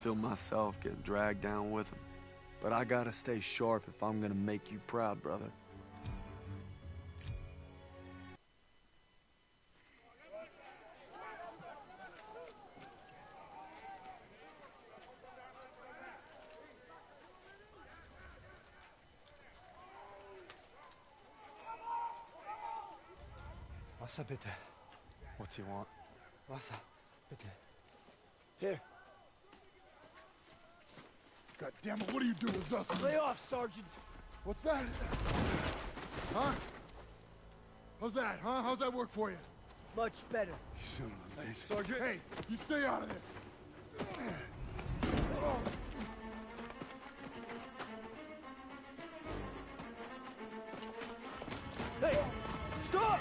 Feel myself getting dragged down with him. But I gotta stay sharp if I'm gonna make you proud, brother. Wasser bitte. What's he want? Wasser, bitte. Here. God damn it, what are you doing, Zussman? Lay off, Sergeant. What's that? Huh? How's that, huh? How's that work for you? Much better. You son of a bitch. Sergeant. Hey, you stay out of this. Hey, stop!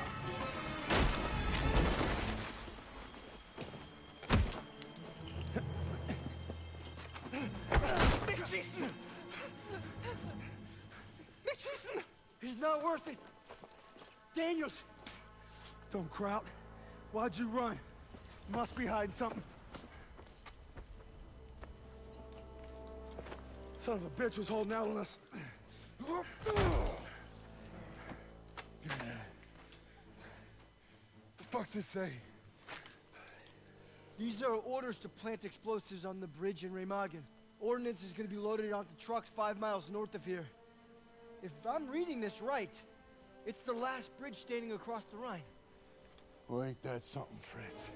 Mitchison! Mitchison! He's not worth it. Daniels! Don't Kraut. Why'd you run? You must be hiding something. Son of a bitch was holding out on us. The fuck's this say? These are orders to plant explosives on the bridge in Remagen. Ordnance is going to be loaded onto trucks 5 miles north of here. If I'm reading this right, it's the last bridge standing across the Rhine. Well, ain't that something, Fritz?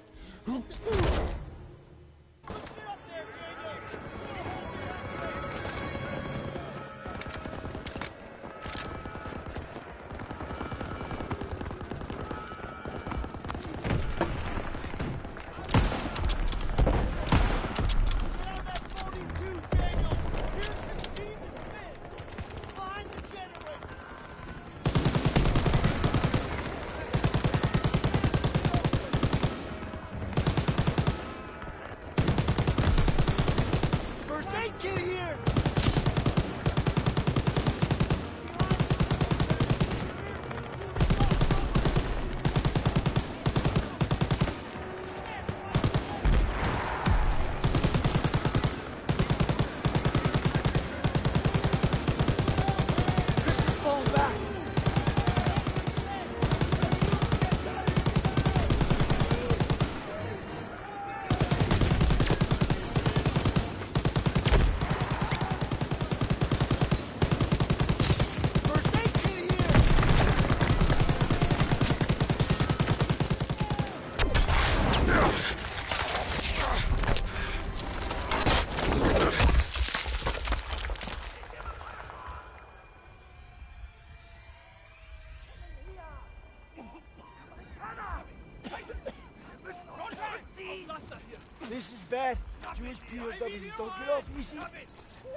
This is bad. Jewish POWs don't get off easy.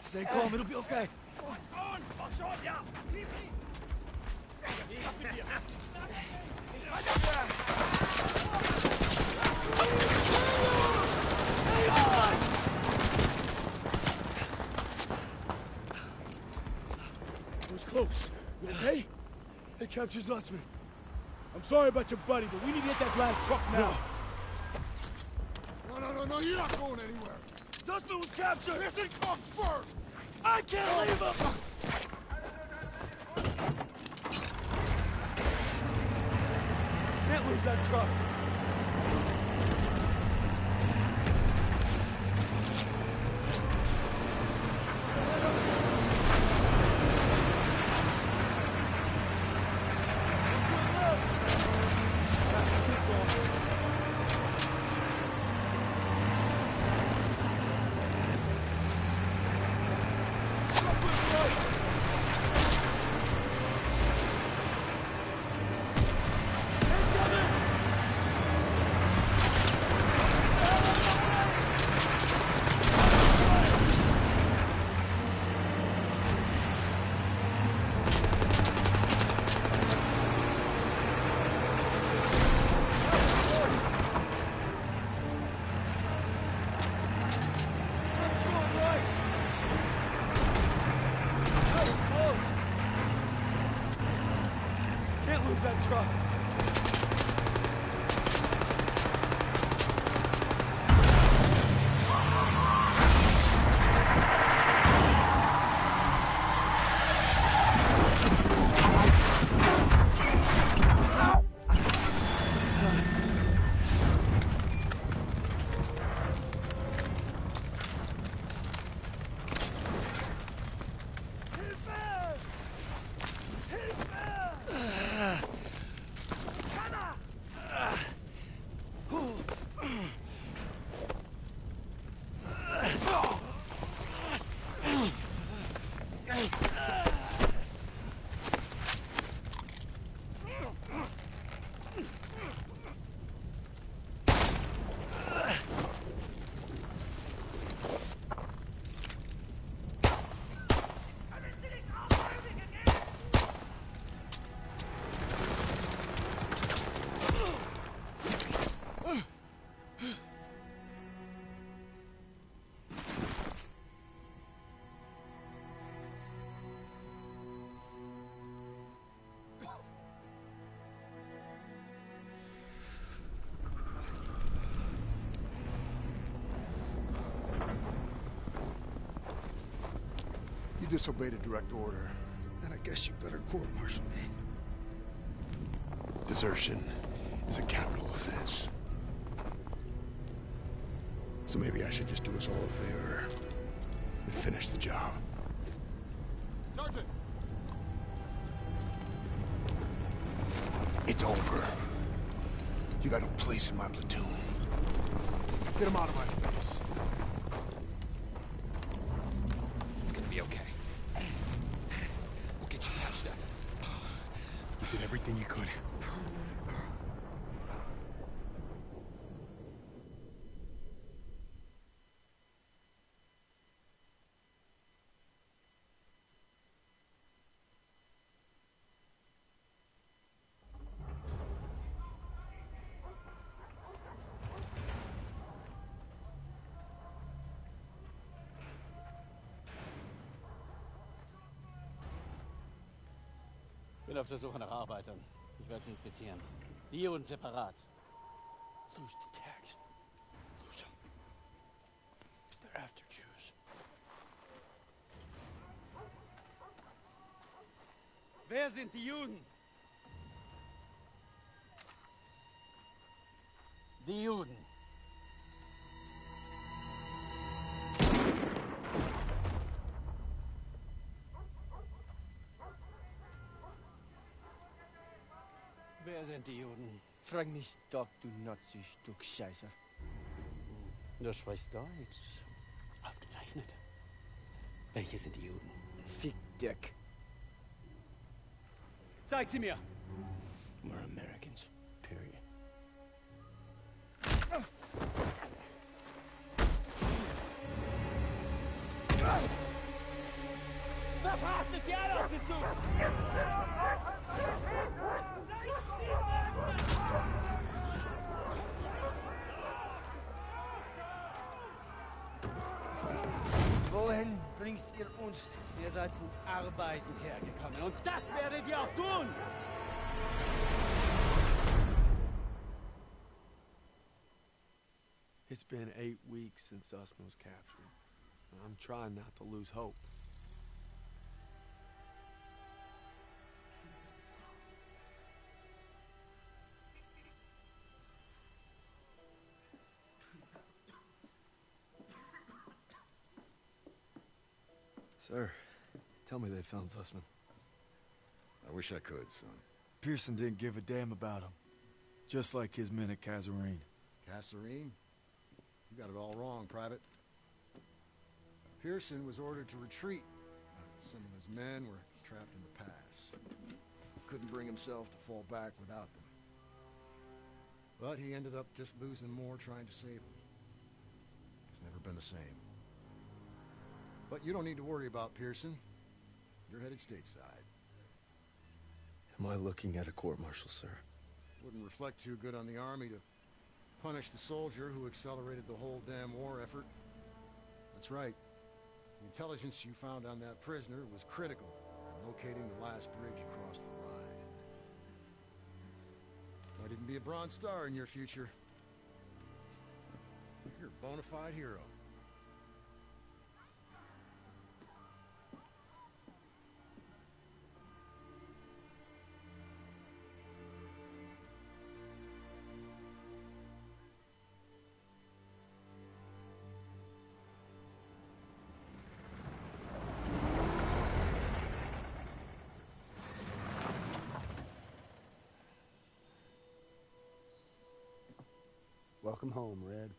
Stay calm, it'll be okay. It was close. You okay? They captured Zussman. I'm sorry about your buddy, but we need to get that last truck now. No, you're not going anywhere. Zussman was captured! This thing comes first! I can't leave him! Can't lose that truck. That truck. disobeyed a direct order. And I guess you better court-martial me. Desertion is a capital offense. So maybe I should just do us all a favor and finish the job. Sergeant! It's over. You got no place in my platoon. Get him out of my face. It's gonna be okay. We'll get you patched up. You did everything you could. Ich bin auf der Suche nach Arbeitern. Ich werde sie inspizieren. Die und separat. Lose the tags. Lose them. They're after Jews. Wer sind die Juden? Die Juden. Wer sind die Juden? Frag mich doch, du Nazi-Stück Scheiße. Du sprichst Deutsch. Ausgezeichnet. Welche sind die Juden? Fick Dick. Zeig sie mir! We're Americans. Period. Verfrachtet sie alle auf den Zug! Wohin bringst ihr uns? Ihr seid zum Arbeiten hergekommen und das werdet ihr auch tun! It's been 8 weeks since Usman was captured. And I'm trying not to lose hope. Sir, tell me they found Zussman. I wish I could, son. Pearson didn't give a damn about him. Just like his men at Kasserine. Kasserine? You got it all wrong, Private. Pearson was ordered to retreat. Some of his men were trapped in the pass. He couldn't bring himself to fall back without them. But he ended up just losing more trying to save them. He's never been the same. But you don't need to worry about Pearson. You're headed stateside. Am I looking at a court-martial, sir? Wouldn't reflect too good on the Army to punish the soldier who accelerated the whole damn war effort. That's right. The intelligence you found on that prisoner was critical in locating the last bridge across the Rhine. Might even be a Bronze Star in your future. You're a bona fide hero. Welcome home, Red.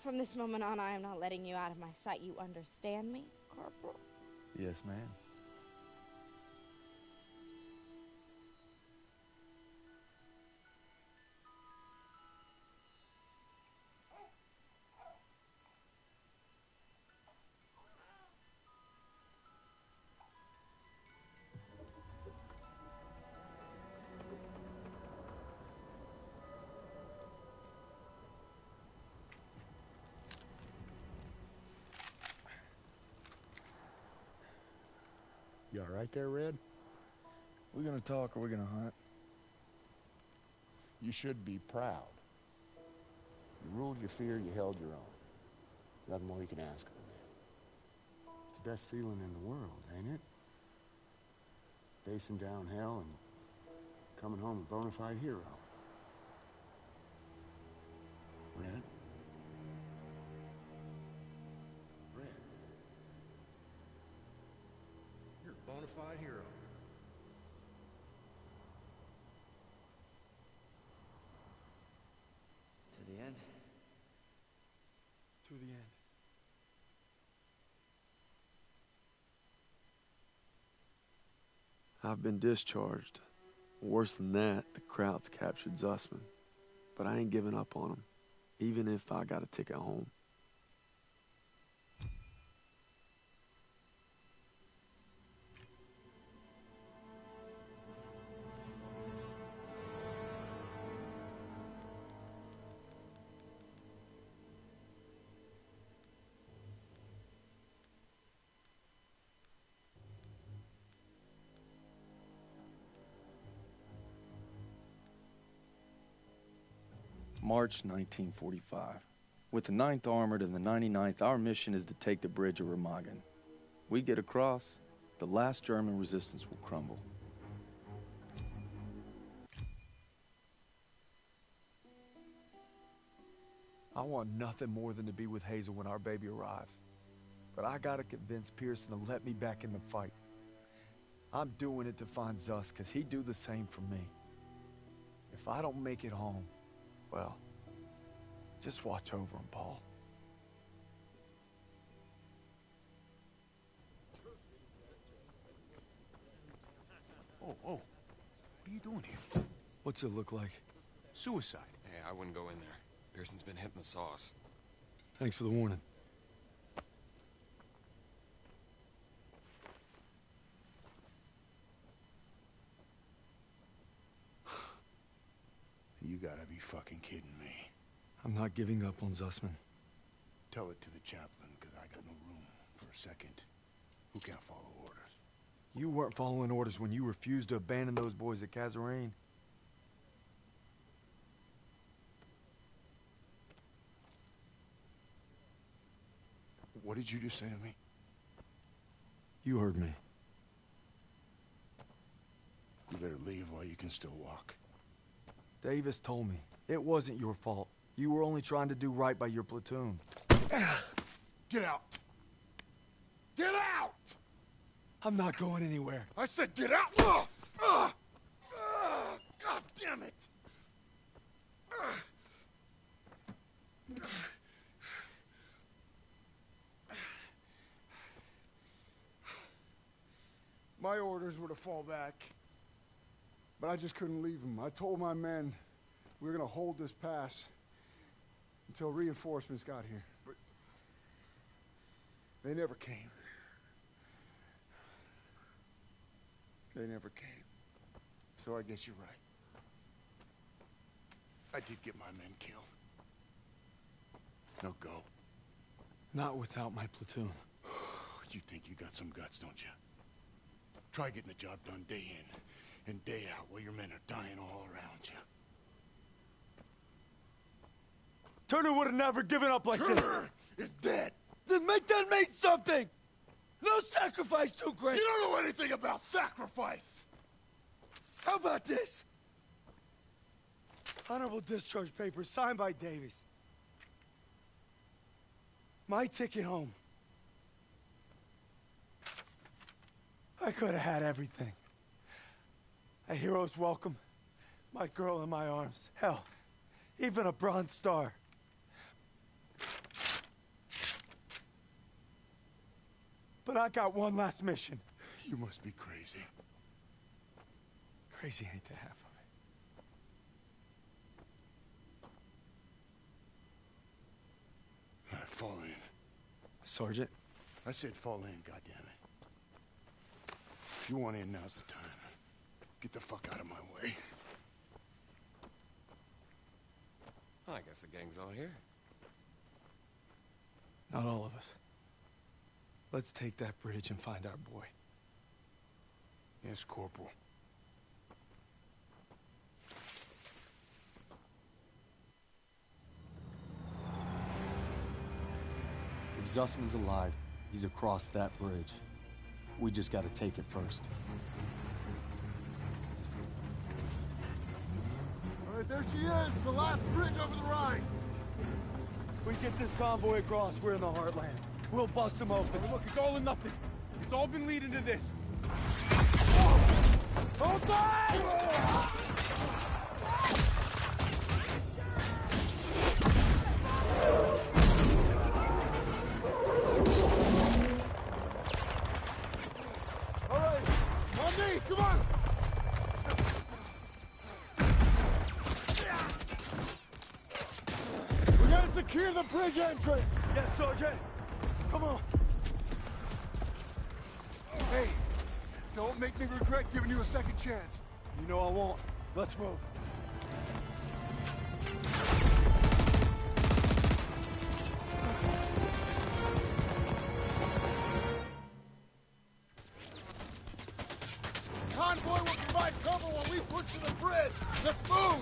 From this moment on, I am not letting you out of my sight. You understand me, Corporal? Yes, ma'am. You all right there, Red? We gonna talk or we gonna hunt? You should be proud. You ruled your fear, you held your own. Nothing more you can ask of a man. It's the best feeling in the world, ain't it? Facing down hell and coming home a bona fide hero. Red? Red? You're a bona fide hero. To the end. To the end. I've been discharged. Worse than that, the Krauts captured Zussman. But I ain't giving up on him, even if I got a ticket home. March 1945. With the 9th Armored and the 99th, our mission is to take the bridge of Remagen. We get across, the last German resistance will crumble. I want nothing more than to be with Hazel when our baby arrives. But I gotta convince Pearson to let me back in the fight. I'm doing it to find Zuss, because he'd do the same for me. If I don't make it home, well, just watch over him, Paul. Oh, what are you doing here? What's it look like? Suicide. Hey, I wouldn't go in there. Pearson's been hitting the sauce. Thanks for the warning. You gotta be fucking kidding me. I'm not giving up on Zussman. Tell it to the chaplain, because I got no room for a second. Who can't follow orders? You weren't following orders when you refused to abandon those boys at Kazarene. What did you just say to me? You heard me. You better leave while you can still walk. Davis told me. It wasn't your fault. You were only trying to do right by your platoon. Get out! Get out! I'm not going anywhere. I said get out! God damn it! My orders were to fall back. But I just couldn't leave them. I told my men we were gonna hold this pass until reinforcements got here. But they never came. They never came. So I guess you're right. I did get my men killed. Now go. Not without my platoon. You think you got some guts, don't you? Try getting the job done day in and day out while your men are dying all around you. Turner would have never given up like this. Turner is dead. Then make that mean something. No sacrifice too great. You don't know anything about sacrifice. How about this? Honorable discharge papers signed by Davies. My ticket home. I could have had everything. A hero's welcome, my girl in my arms, hell, even a Bronze Star. But I got one last mission. You must be crazy. Crazy ain't the half of it. All right, fall in. Sergeant? I said fall in, goddammit. If you want in, now's the time. Get the fuck out of my way. I guess the gang's all here. Not all of us. Let's take that bridge and find our boy. Yes, Corporal. If Zussman's alive, he's across that bridge. We just gotta take it first. All right, there she is, the last bridge over the Rhine. We get this convoy across, we're in the heartland. We'll bust them open. Look, it's all or nothing. It's all been leading to this. Hold on! All right, on me, come on! We gotta secure the bridge entrance! Yes, Sergeant. Come on. Hey, don't make me regret giving you a second chance. You know I won't. Let's move. Convoy will provide cover while we push to the bridge. Let's move!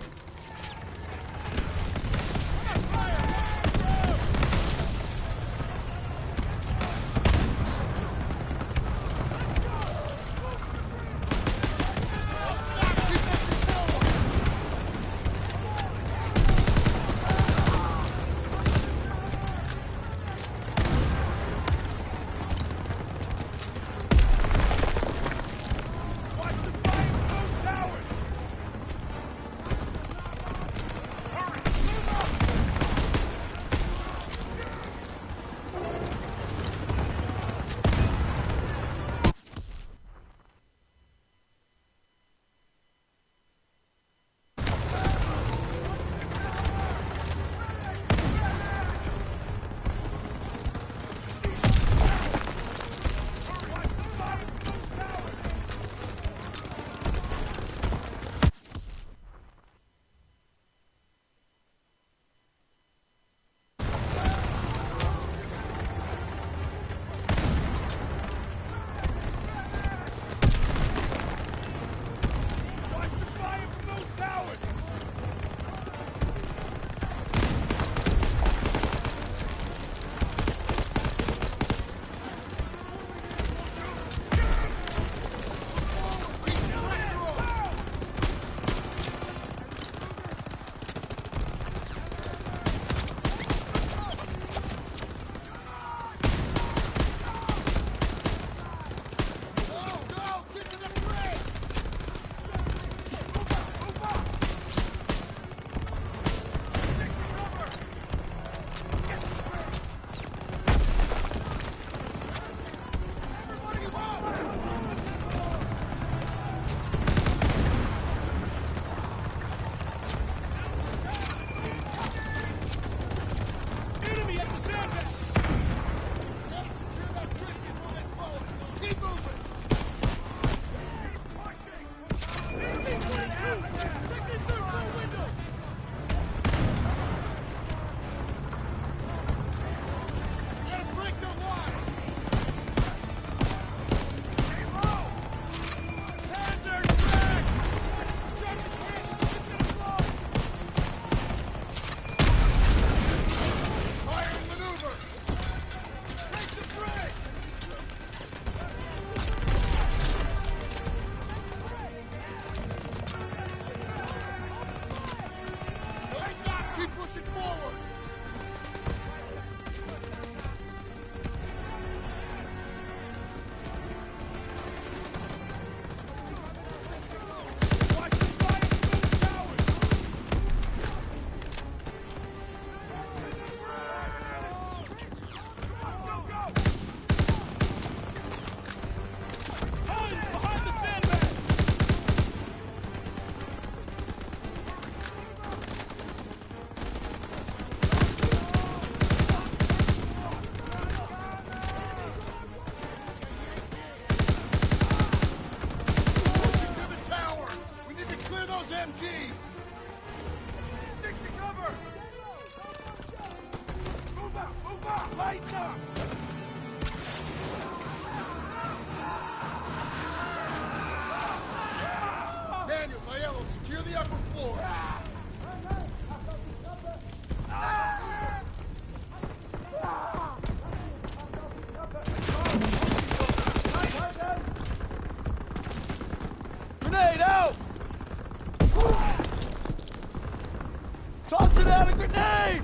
Grenade!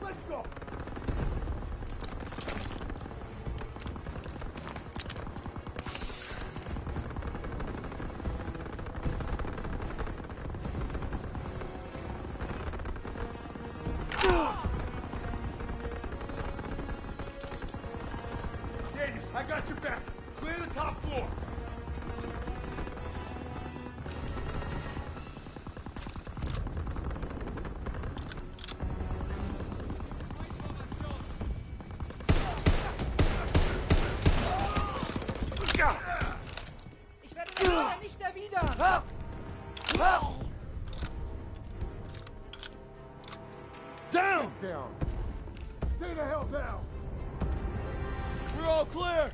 Let's go! Daniels, I got your back. Clear the top floor. Ich werde das nicht erwidern! Down! Down. Stay the hell down. We're all clear!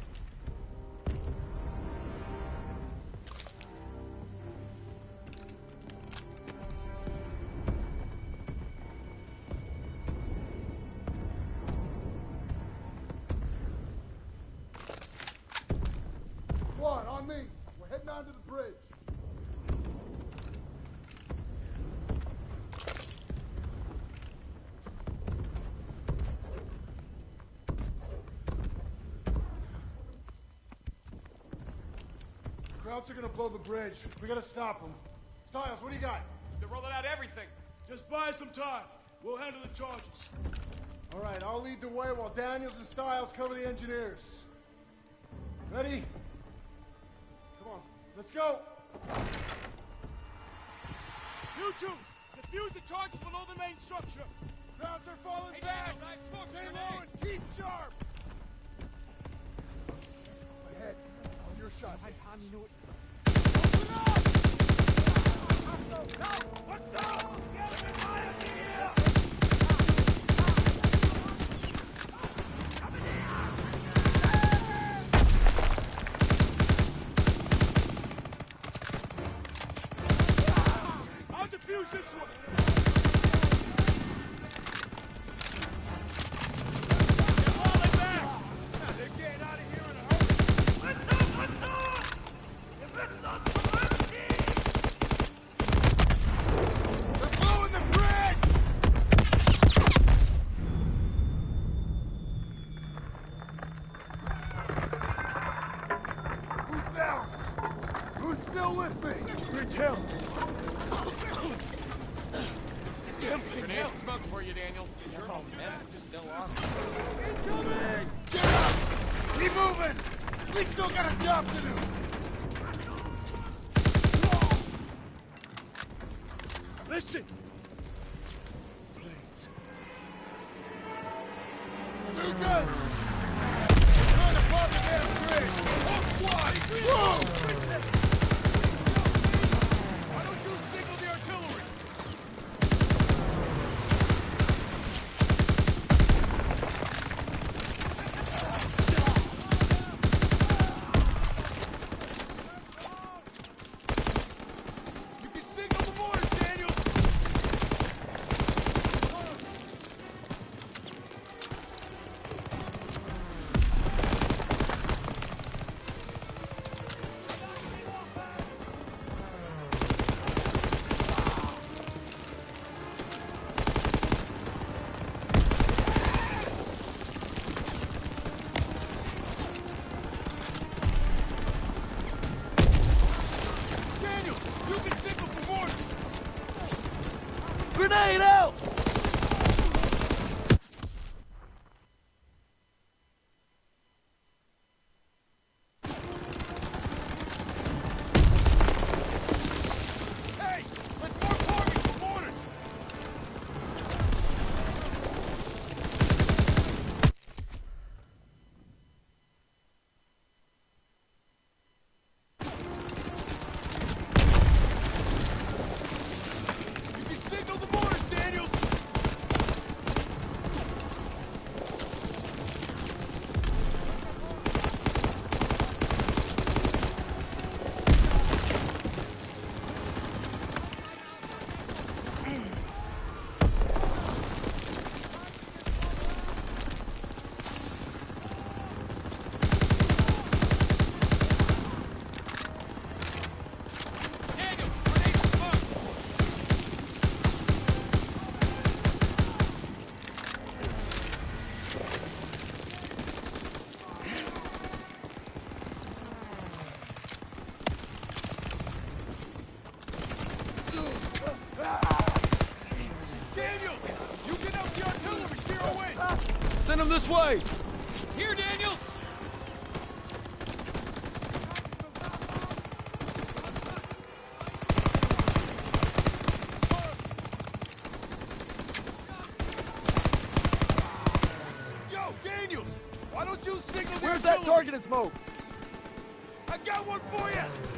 Squad, on me. We're heading onto the bridge. Krauts are gonna blow the bridge. We gotta stop them. Stiles, what do you got? They're rolling out everything. Just buy us some time. We'll handle the charges. All right, I'll lead the way while Daniels and Stiles cover the engineers. Ready? Come on, let's go. You two, defuse the charges below the main structure. Krauts are falling back. Stay low and keep sharp. Ahead, on your shot. Ein paar Minuten. I'll defuse this one. They're falling back. They're getting out of here in a hurry. They're blowing the bridge! Who's down? Who's still with me? Bridge held. Grenade and smokes for you, Daniels. Oh, man, still on. Incoming! Get up! Keep moving! We still got a job to do! Listen! Please. Too good! We're trying to blow the damn bridge! All squad! Whoa! Why don't you signal the artillery? You can signal the mortars, Daniels! way! Here, Daniels! Yo, Daniels! Why don't you signal the Where's that artillery? targeted smoke? I got one for you!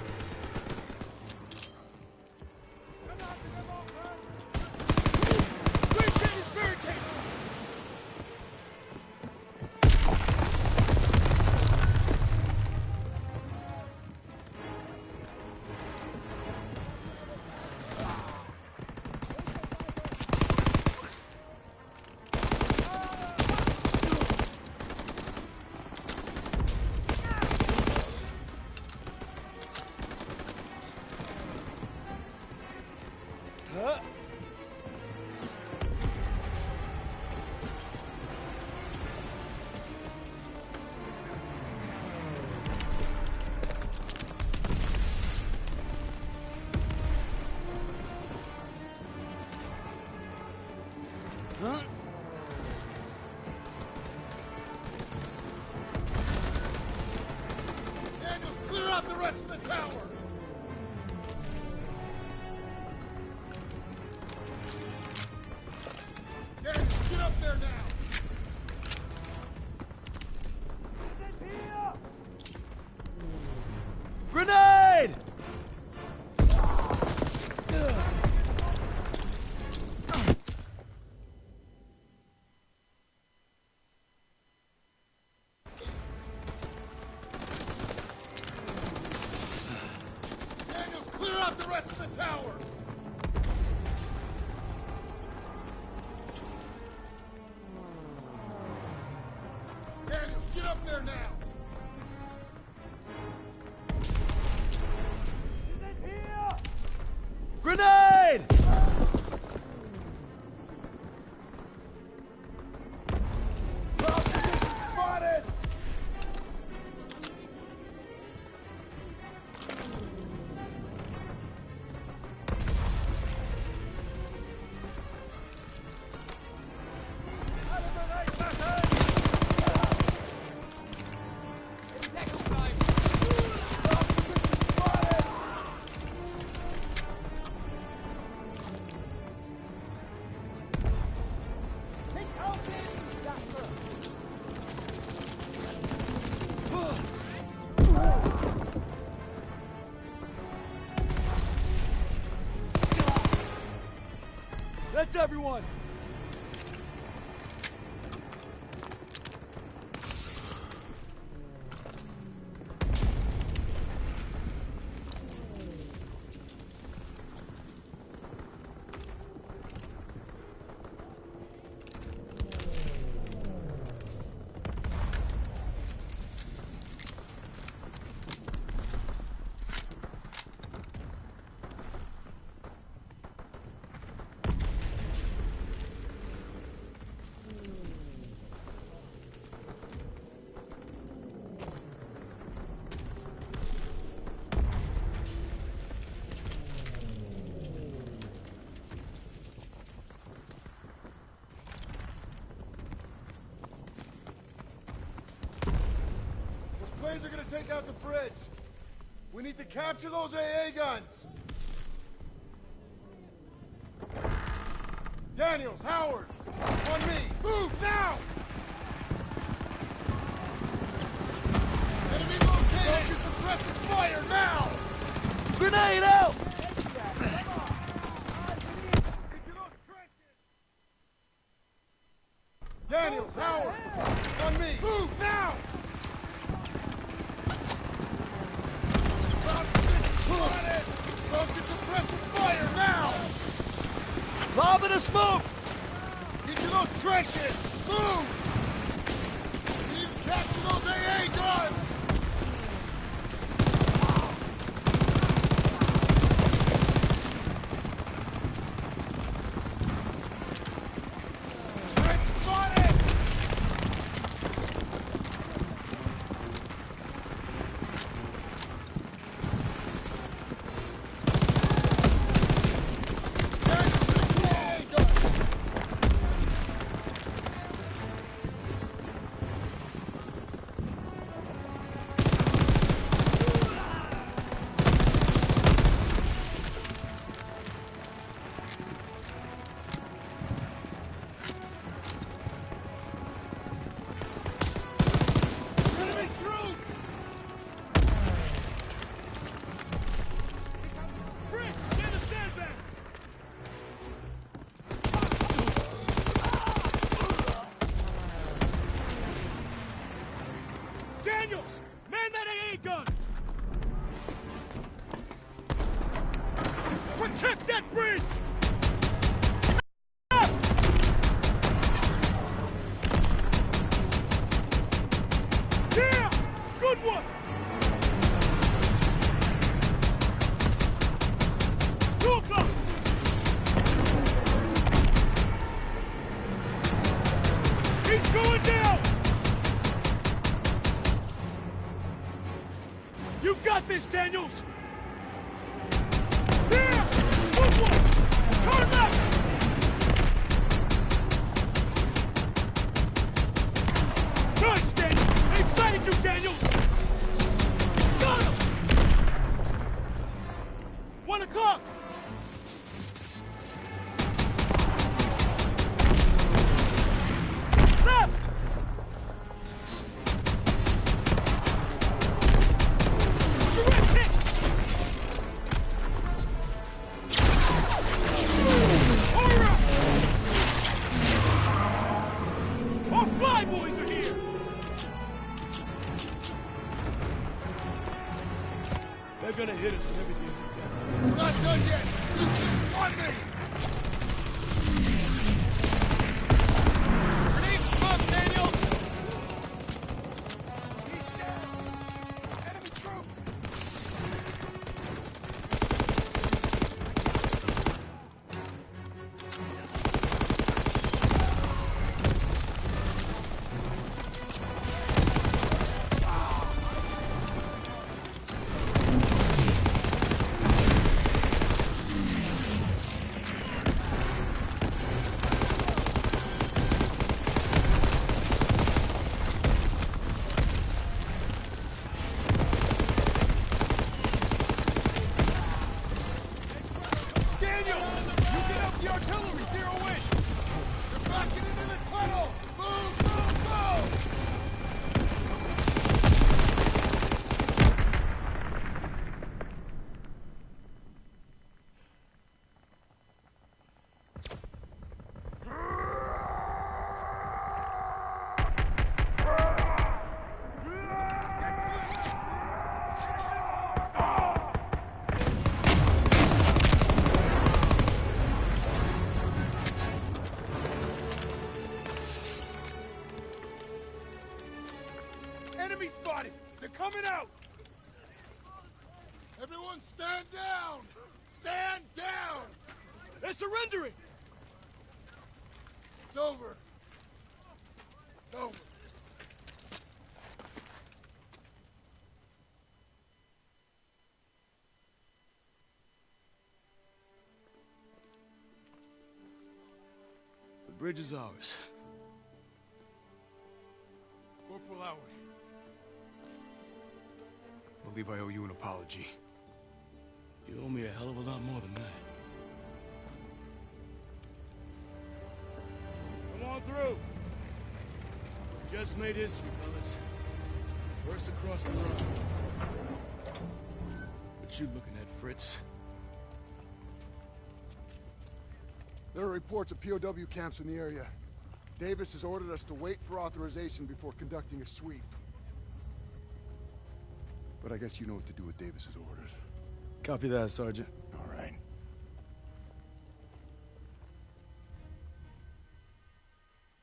Daniels, clear out the rest of the tower! Daniels, get up there now! Grenade! Daniels, clear out the rest of the tower! Daniels, get up there now! Grenade! Spotted! That's everyone! Planes are gonna take out the bridge. We need to capture those AA guns. Daniels, Howard, on me. Move now! Enemy located! Focus suppressive fire now! Grenade out! Daniels, Howard, on me. Move now! Focus suppressive fire now! Lob in a smoke! Into those trenches! Move! We need to capture those AA guns! Daniels! Man that AA gun! Protect that bridge! Yeah! Good one! Walker! He's going down! You've got this, Daniels! Here! Good one! Turn left! Nice, Daniels! They sighted you, Daniels! Got him! 1 o'clock! Left! Direct hit! Aura! Our fly boys are here! They're gonna hit us with everything we've got. We're not done yet! On me! Grenade smoke, Daniels! He's down! Enemy troops! Daniel! You get up the artillery, zero in! They're backing into the tunnel! Move, move, move! Enemy spotted! They're coming out! Everyone stand down! Stand down! They're surrendering! It's over. It's over. The bridge is ours. Corporal Howard. I believe I owe you an apology. You owe me a hell of a lot more than that. Come on through. Just made history, fellas. First across the line. What you looking at, Fritz? There are reports of POW camps in the area. Davis has ordered us to wait for authorization before conducting a sweep. But I guess you know what to do with Davis's orders. Copy that, Sergeant. All right.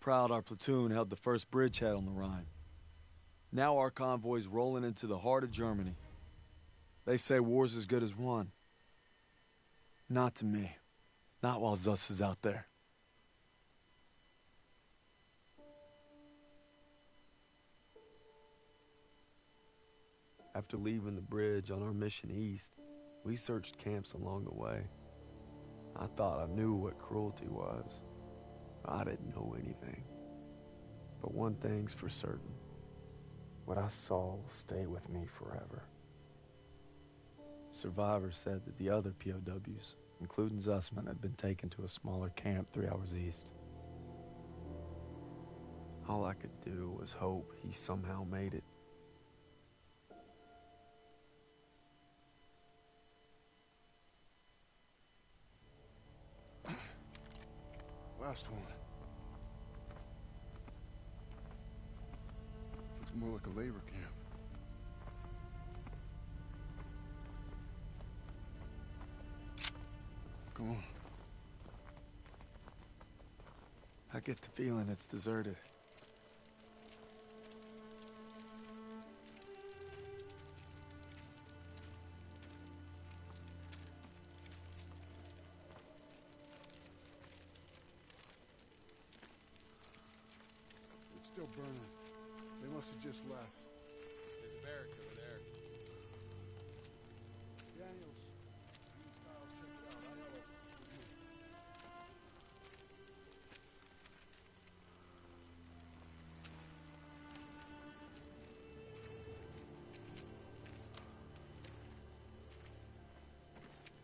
Proud our platoon held the first bridgehead on the Rhine. Now our convoy's rolling into the heart of Germany. They say war's as good as won. Not to me. Not while Zuss is out there. After leaving the bridge on our mission east, we searched camps along the way. I thought I knew what cruelty was. I didn't know anything. But one thing's for certain. What I saw will stay with me forever. Survivors said that the other POWs, including Zussman, had been taken to a smaller camp 3 hours east. All I could do was hope he somehow made it. Last one. 6 more like a labor camp. Come on. I get the feeling it's deserted. It's still burning. They must have just left. There's a barracks over there. Daniels. These styles, check it out. I know it.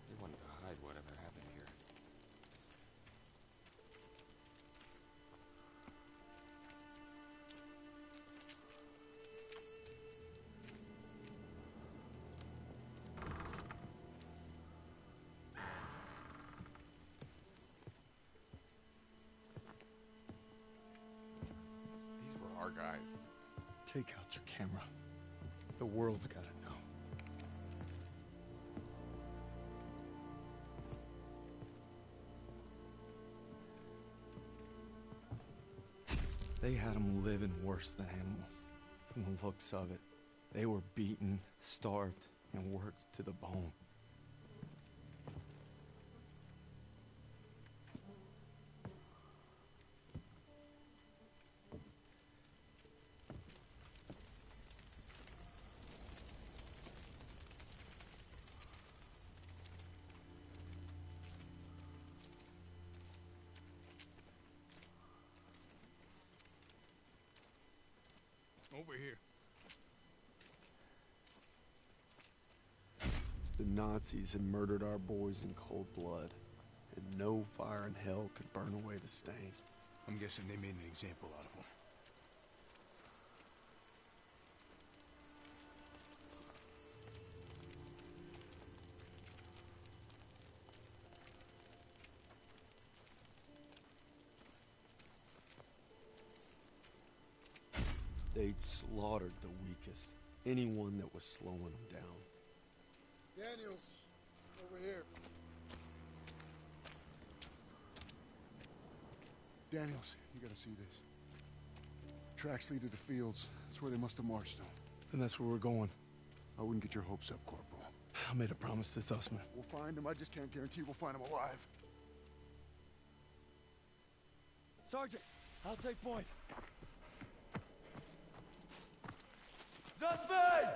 They wanted to hide whatever happened here. These were our guys. Take out your camera. The world's gotta know. They had them living worse than animals. From the looks of it, they were beaten, starved, and worked to the bone. Over here. The Nazis had murdered our boys in cold blood, and no fire in hell could burn away the stain. I'm guessing they made an example out of them. They'd slaughtered the weakest, anyone that was slowing them down. Daniels, over here. Daniels, you gotta see this. Tracks lead to the fields. That's where they must have marched them. And that's where we're going. I wouldn't get your hopes up, Corporal. I made a promise to Sussman. We'll find him. I just can't guarantee we'll find him alive. Sergeant, I'll take point. Zussman!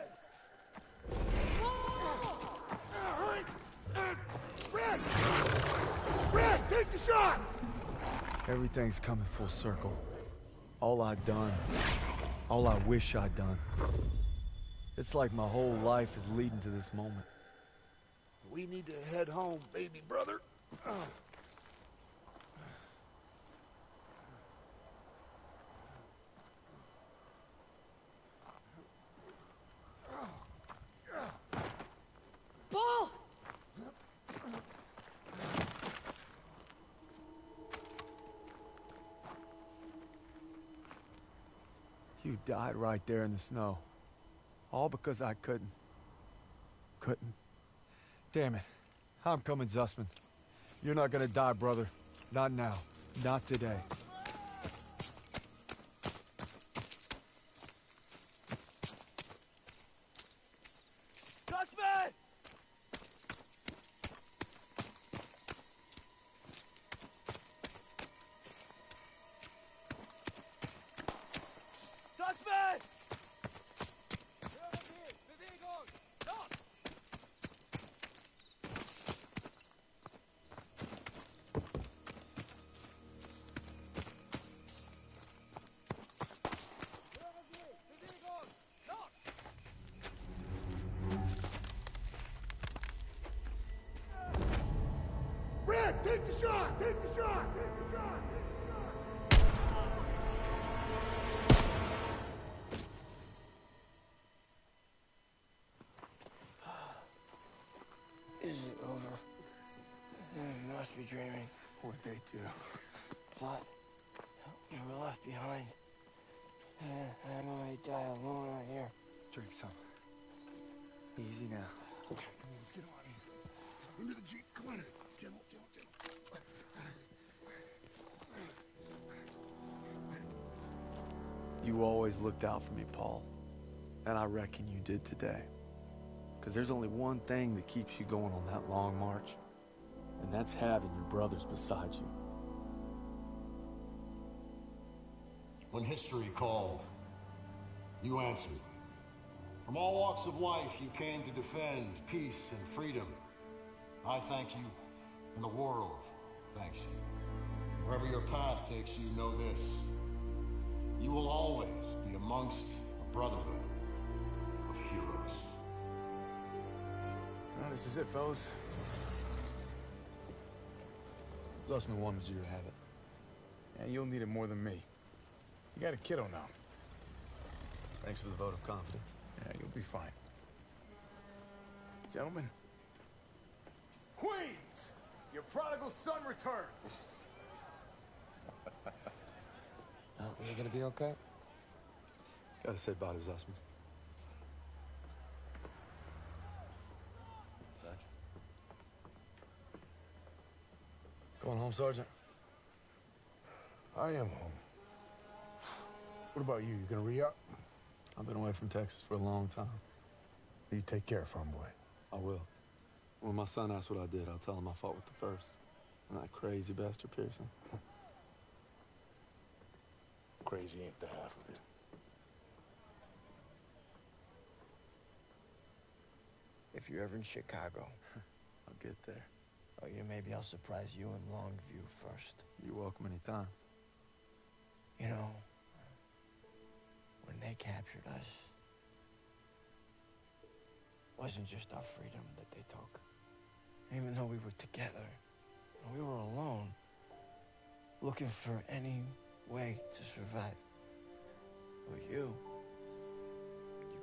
Red! Red, take the shot! Everything's coming full circle. All I'd done, all I wish I'd done. It's like my whole life is leading to this moment. We need to head home, baby brother. Paul! You died right there in the snow. All because I couldn't. Damn it. I'm coming, Zussman. You're not gonna die, brother. Not now. Not today. Sussman! Sussman! Red, take the shot! Take the shot! Take the shot! Is it over? You must be dreaming. What'd they do? Thought you were left behind. I might die alone. drink some. Easy now. Come on, let's get on here. Into the Jeep, come on. Gentle, gentle, gentle. You always looked out for me, Paul. And I reckon you did today. Because there's only one thing that keeps you going on that long march. And that's having your brothers beside you. When history called, you answered. From all walks of life, you came to defend peace and freedom. I thank you, and the world thanks you. Wherever your path takes you, know this. You will always be amongst a brotherhood of heroes. Well, this is it, fellas. Zussman wanted you to have it. And you'll need it more than me. You got a kiddo now. Thanks for the vote of confidence. Yeah, you'll be fine. Gentlemen. Queens! Your prodigal son returns! You gonna be okay? Gotta say bye to Zussman. Going home, Sergeant? I am home. What about you? You gonna re-up? I've been away from Texas for a long time. You take care, farm boy. I will. When my son asks what I did, I'll tell him I fought with the first. And that crazy bastard Pearson. Crazy ain't the half of it. If you're ever in Chicago, I'll get there. oh yeah, maybe I'll surprise you in Longview first. You're welcome anytime. You know, when they captured us, it wasn't just our freedom that they took. Even though we were together, and we were alone, looking for any way to survive. But you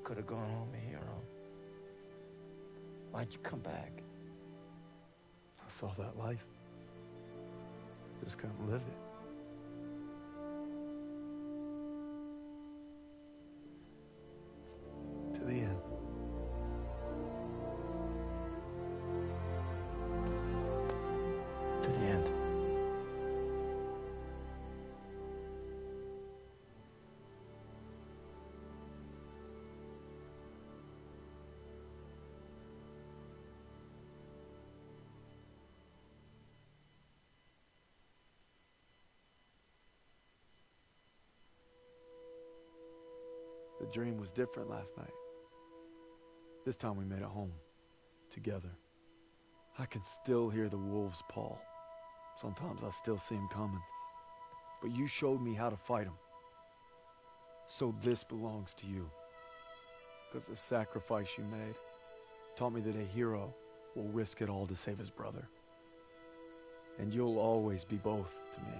could have gone home a hero. Why'd you come back? I saw that life. Just couldn't live it. To the end. To the end. The dream was different last night. This time we made it home. Together. I can still hear the wolves, Paul. Sometimes I still see them coming. But you showed me how to fight them. So this belongs to you. Because the sacrifice you made taught me that a hero will risk it all to save his brother. And you'll always be both to me.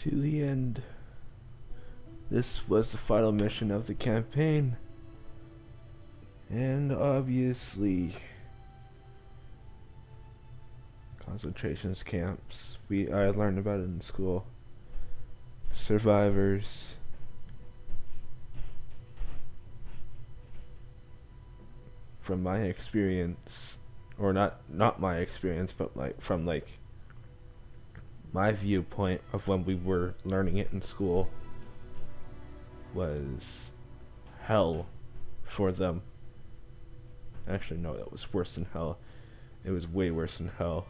To the end. This was the final mission of the campaign. And obviously, concentration camps. I learned about it in school. Survivors. From my experience, or not my experience, but from my viewpoint of when we were learning it in school, was hell for them. Actually, no, that was worse than hell. It was way worse than hell.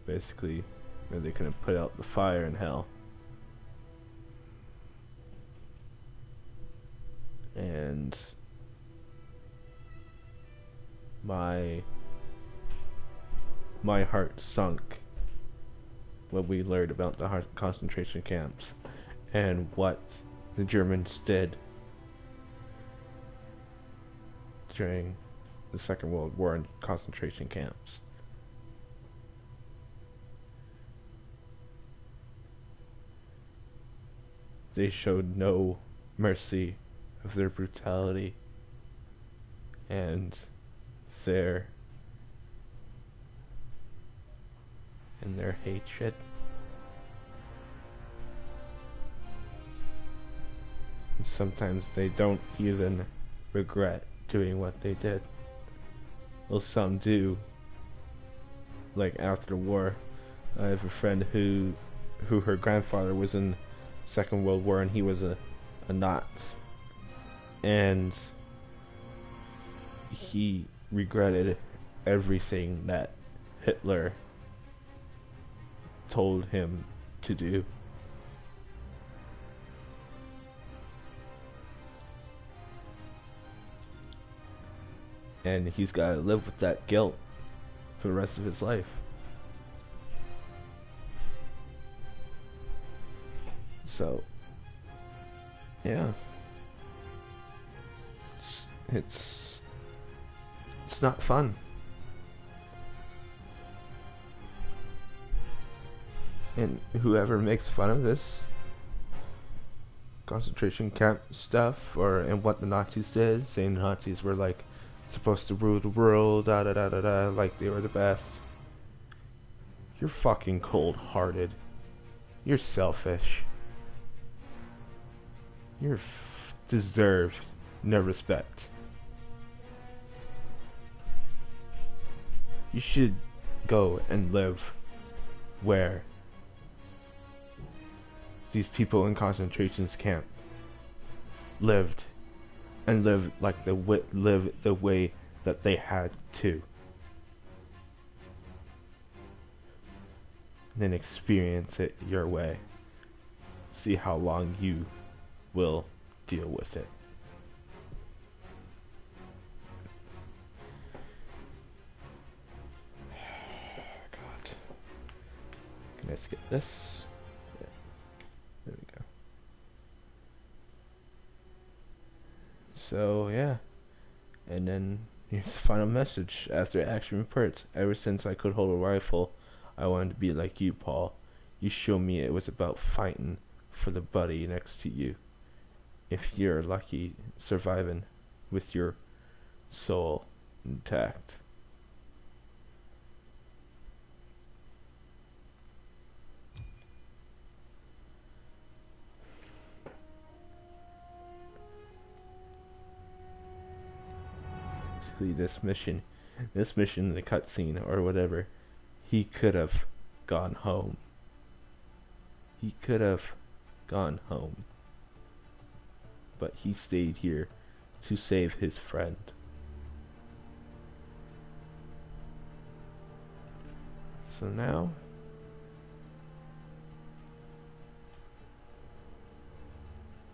Basically, they couldn't put out the fire in hell. And my heart sunk when we learned about the concentration camps and what the Germans did during the Second World War in concentration camps. They showed no mercy of their brutality and their hatred. And sometimes they don't even regret doing what they did. Well, some do. Like after the war, I have a friend who her grandfather was in Second World War and he was a Nazi, and he regretted everything that Hitler told him to do. And he's got to live with that guilt for the rest of his life. So, yeah, it's not fun. And whoever makes fun of this concentration camp stuff and what the Nazis did, saying the Nazis were like supposed to rule the world, da da da da da, like they were the best. You're fucking cold-hearted. You're selfish. You're deserved no respect. You should go and live where these people in concentration camp lived, and live the way that they had to. And then experience it your way. See how long you will deal with it. God. Can I skip this? Yeah. There we go. So, yeah. And then here's the final message. After action reports, ever since I could hold a rifle, I wanted to be like you, Paul. You showed me it was about fighting for the buddy next to you. If you're lucky, surviving with your soul intact. Basically, this mission, the cutscene or whatever, he could have gone home. He could have gone home. But he stayed here to save his friend. So now,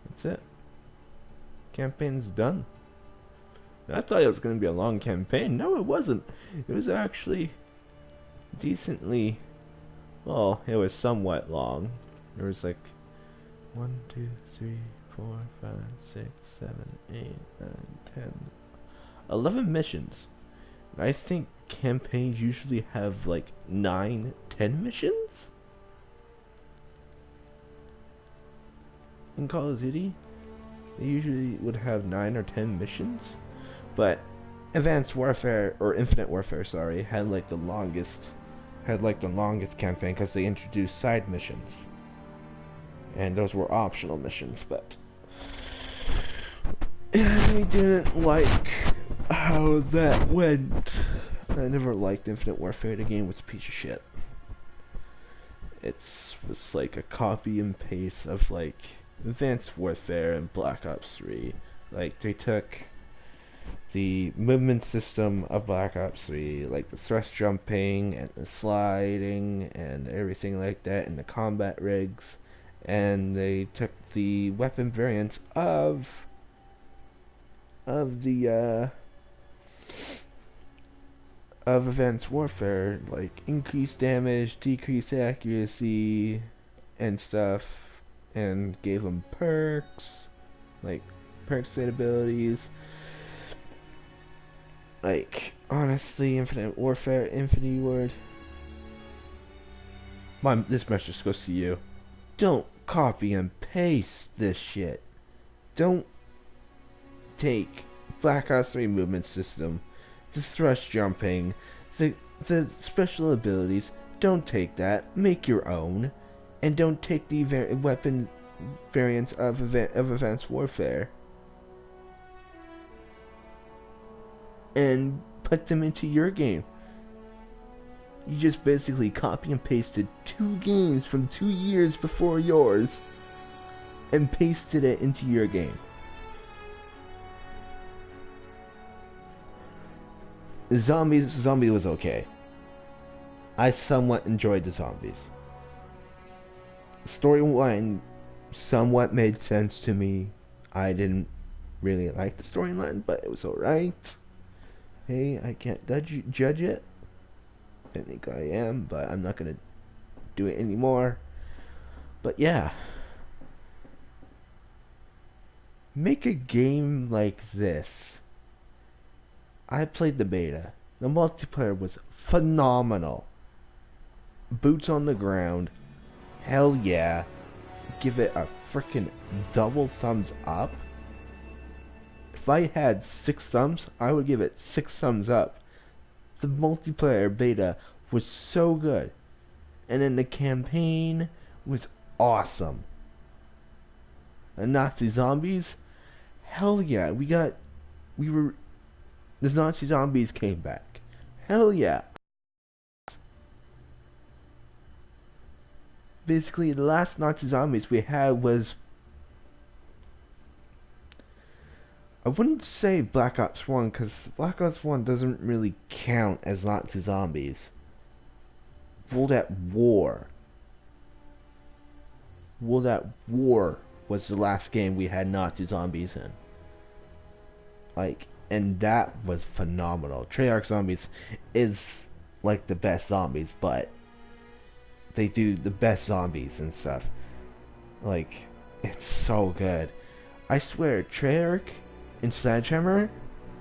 that's it. Campaign's done. I thought it was going to be a long campaign. No, it wasn't. It was actually decently, well, it was somewhat long. There was like 1, 2, 3, 4, 5, 6, 7, 8, 9, 10, 11 missions. I think campaigns usually have like 9, 10 missions in Call of Duty. They usually would have 9 or 10 missions, but Advanced Warfare, or Infinite Warfare, sorry, had like the longest campaign because they introduced side missions, and those were optional missions. But I didn't like how that went. I never liked Infinite Warfare. The game was a piece of shit. It was like a copy and paste of like Advanced Warfare and Black Ops 3. Like they took the movement system of Black Ops 3, like the thrust jumping and the sliding and everything like that, and the combat rigs, and they took the weapon variants of of Advanced Warfare, like increased damage, decreased accuracy, and stuff, and gave them perks, like perks and abilities. Like, honestly, Infinite Warfare, Infinity Ward. This message goes to you. Don't copy and paste this shit. Don't take Black Ops 3 movement system, the thrust jumping, the special abilities. Don't take that. Make your own. And don't take the weapon variants of Advanced Warfare and put them into your game. You just basically copy and pasted 2 games from 2 years before yours and pasted it into your game. Zombie was okay. I somewhat enjoyed the zombies. Storyline somewhat made sense to me. I didn't really like the storyline, but it was alright. Hey, I can't judge it. I think I am, but I'm not gonna do it anymore. But yeah. Make a game like this. I played the beta. The multiplayer was phenomenal. Boots on the ground. Hell yeah. Give it a freaking double thumbs up. If I had 6 thumbs, I would give it 6 thumbs up. The multiplayer beta was so good. And then the campaign was awesome. The Nazi zombies, hell yeah, the Nazi zombies came back. Hell yeah. Basically, the last Nazi zombies we had was, I wouldn't say Black Ops 1, because Black Ops 1 doesn't really count as Nazi zombies. World at War. World at War was the last game we had Nazi zombies in. Like, and that was phenomenal. Treyarch Zombies is like the best zombies, but they do the best zombies and stuff. Like, it's so good. I swear, Treyarch and Sledgehammer,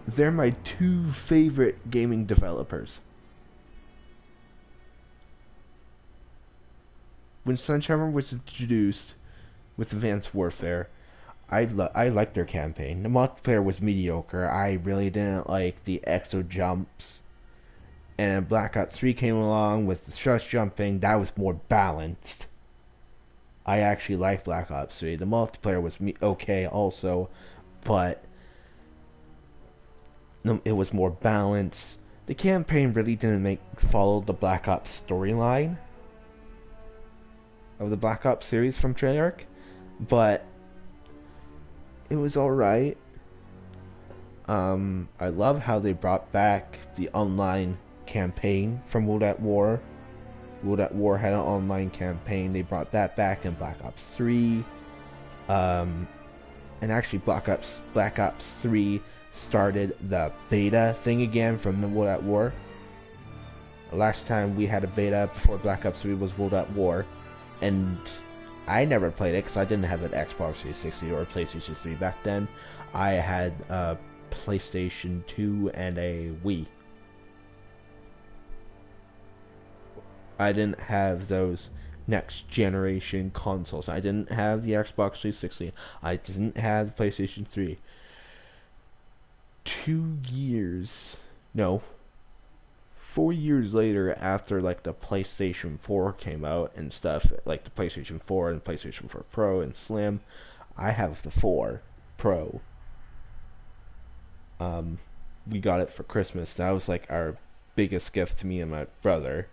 they're my 2 favorite gaming developers. When Sledgehammer was introduced with Advanced Warfare, I liked their campaign. The multiplayer was mediocre. I really didn't like the exo jumps. And Black Ops 3 came along with the thrust jumping. That was more balanced. I actually liked Black Ops 3. The multiplayer was okay also, but it was more balanced. The campaign really didn't follow the Black Ops storyline of the Black Ops series from Treyarch, but it was alright. I love how they brought back the online campaign from World at War. World at War had an online campaign. They brought that back in Black Ops 3. And actually Black Ops 3 started the beta thing again from the World at War. The last time we had a beta before Black Ops 3 was World at War. And I never played it because I didn't have an Xbox 360 or a PlayStation 3 back then. I had a PlayStation 2 and a Wii. I didn't have those next generation consoles. I didn't have the Xbox 360. I didn't have the PlayStation 3. 4 years later, after like the PlayStation 4 came out and stuff, like the PlayStation 4 and PlayStation 4 Pro and Slim, I have the 4 Pro. We got it for Christmas. That was like our biggest gift to me and my brother.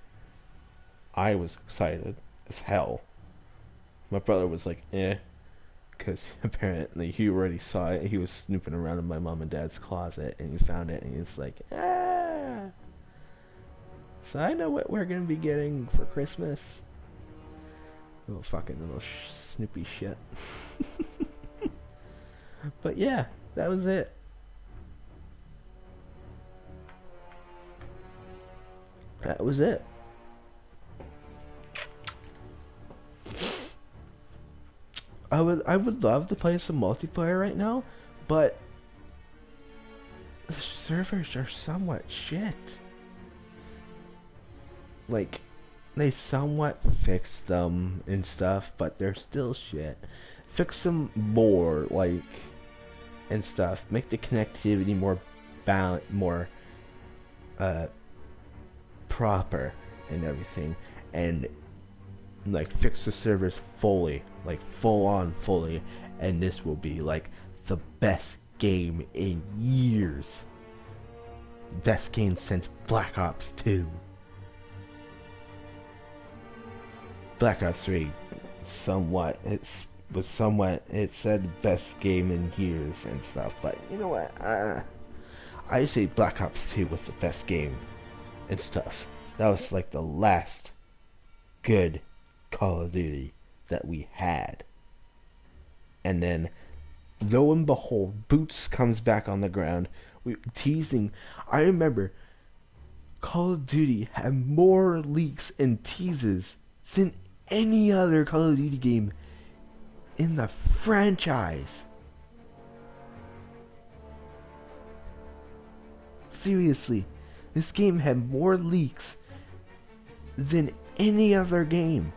I was excited as hell. My brother was like, because apparently he already saw it. He was snooping around in my mom and dad's closet, and he found it, and he was like, ah! So I know what we're gonna be getting for Christmas. Little snoopy shit. But yeah, that was it. that was it. I would love to play some multiplayer right now, but the servers are somewhat shit. Like, they somewhat fixed them and stuff, but they're still shit. Fix them more, like, and stuff. Make the connectivity more balanced, more proper and everything, and like fix the servers fully, like full on fully, and this will be like the best game in years. Best game since Black Ops 2. Black Ops 3 somewhat it said best game in years and stuff, but you know what, I say Black Ops 2 was the best game and stuff. That was like the last good Call of Duty that we had. And then lo and behold, Boots comes back on the ground. Teasing. I remember Call of Duty had more leaks and teases than any other Call of Duty game in the franchise. Seriously, this game had more leaks than any other game.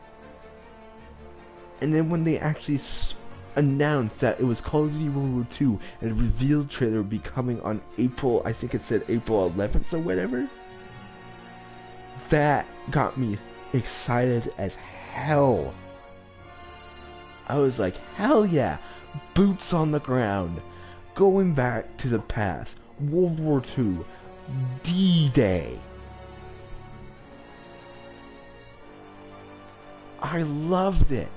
And then when they actually announced that it was Call of Duty World War II and a revealed trailer would be coming on April, I think it said April 11th or whatever, that got me excited as hell. I was like, hell yeah, boots on the ground, going back to the past, World War II, D-Day. I loved it.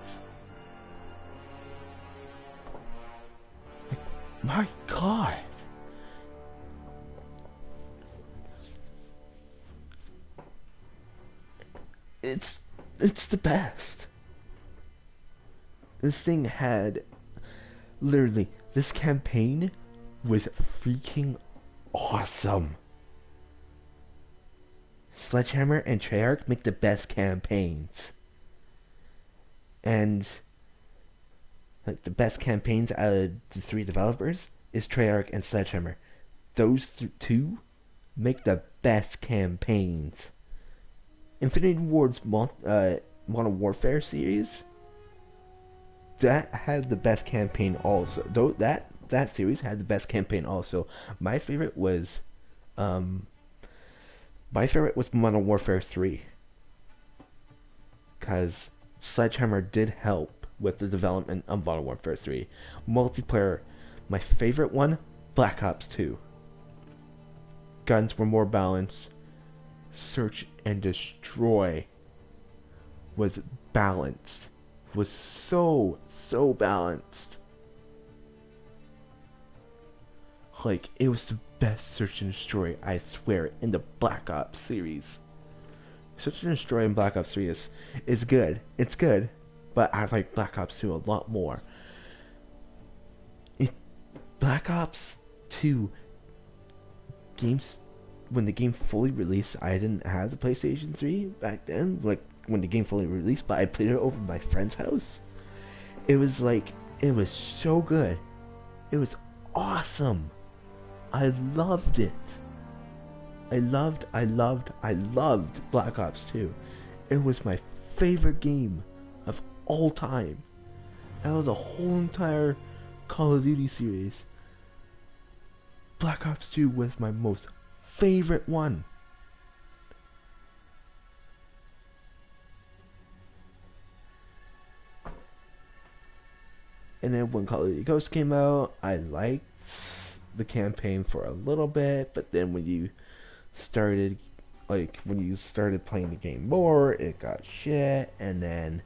My God. It's the best. This thing had, literally, this campaign was freaking awesome. Sledgehammer and Treyarch make the best campaigns. And like the best campaigns out of the three developers is Treyarch and Sledgehammer. Those two make the best campaigns. Infinity Ward's Modern Warfare series, that had the best campaign also. Though that series had the best campaign also. My favorite was Modern Warfare 3, because Sledgehammer did help with the development of Modern Warfare 3. Multiplayer, my favorite one, Black Ops 2. Guns were more balanced. Search and Destroy was balanced. Was so balanced. Like, it was the best Search and Destroy, I swear, in the Black Ops series. Search and Destroy in Black Ops 3 is good. It's good, but I like Black Ops 2 a lot more. Black Ops 2 games, when the game fully released, I didn't have the PlayStation 3 back then, like when the game fully released, but I played it over at my friend's house. It was like, it was so good. It was awesome. I loved it. I loved Black Ops 2. It was my favorite game of all time. Out of the whole entire Call of Duty series, Black Ops 2 was my most favorite one. And then when Call of Duty Ghosts came out, I liked the campaign for a little bit, but then when you started playing the game more, it got shit. And then